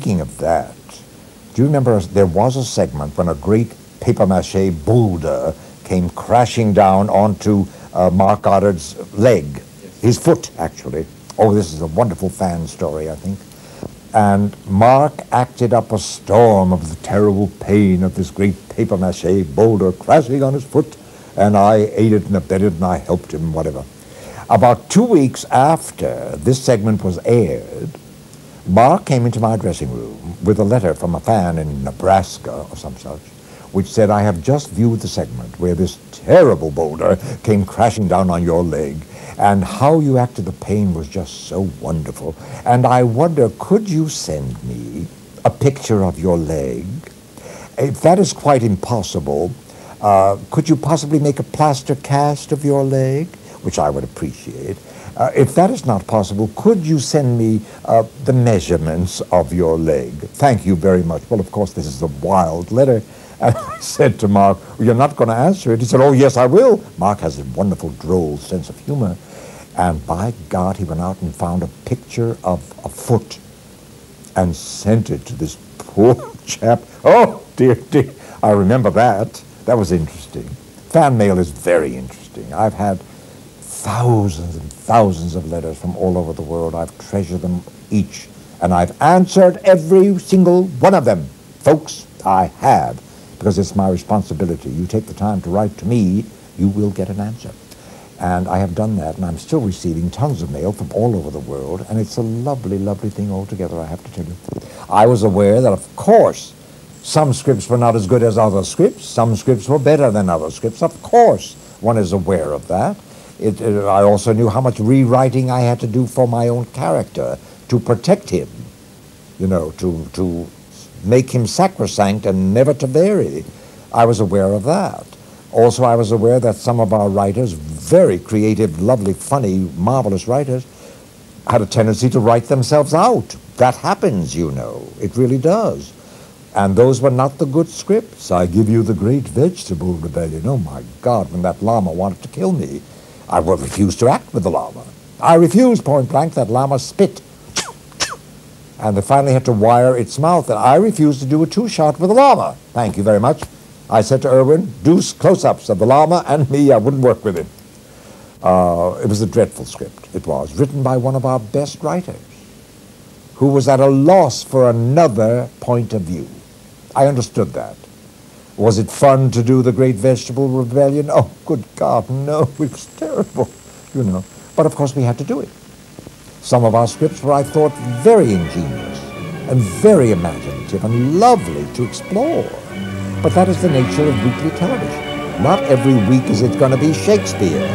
speaking of that, do you remember there was a segment when a great papier-mâché boulder came crashing down onto Mark Goddard's leg, his foot, actually. Oh, this is a wonderful fan story, I think. And Mark acted up a storm of the terrible pain of this great papier-mâché boulder crashing on his foot, and I aided and abetted and I helped him, whatever. About 2 weeks after this segment was aired, Mark came into my dressing room with a letter from a fan in Nebraska or some such, which said, "I have just viewed the segment where this terrible boulder came crashing down on your leg, and how you acted the pain was just so wonderful. And I wonder, could you send me a picture of your leg? If that is quite impossible, could you possibly make a plaster cast of your leg?" Which I would appreciate. If that is not possible, could you send me the measurements of your leg? Thank you very much. Well, of course, this is a wild letter. And I said to Mark, "Well, you're not going to answer it." He said, "Oh, yes, I will." Mark has a wonderful, droll sense of humor. And by God, he went out and found a picture of a foot and sent it to this poor chap. Oh, dear, dear. I remember that. That was interesting. Fan mail is very interesting. I've had thousands and thousands of letters from all over the world. I've treasured them each, and I've answered every single one of them. Folks, I have, because it's my responsibility. You take the time to write to me, you will get an answer. And I have done that, and I'm still receiving tons of mail from all over the world, and it's a lovely, lovely thing altogether, I have to tell you. I was aware that, of course, some scripts were not as good as other scripts. Some scripts were better than other scripts. Of course, one is aware of that. I also knew how much rewriting I had to do for my own character to protect him, you know, to make him sacrosanct and never to vary. I was aware of that. Also, I was aware that some of our writers, very creative, lovely, funny, marvelous writers, had a tendency to write themselves out. That happens, you know. It really does. And those were not the good scripts. I give you the Great Vegetable Rebellion. Oh, my God, when that llama wanted to kill me, I would refuse to act with the llama. I refused point blank. That llama spit. And they finally had to wire its mouth, and I refused to do a two-shot with the llama. Thank you very much. I said to Irwin, do close-ups of the llama and me. I wouldn't work with him. It was a dreadful script. It was written by one of our best writers who was at a loss for another point of view. I understood that. Was it fun to do the Great Vegetable Rebellion? Oh, good God, no. It was terrible, you know. But, of course, we had to do it. Some of our scripts were, I thought, very ingenious and very imaginative and lovely to explore. But that is the nature of weekly television. Not every week is it going to be Shakespeare.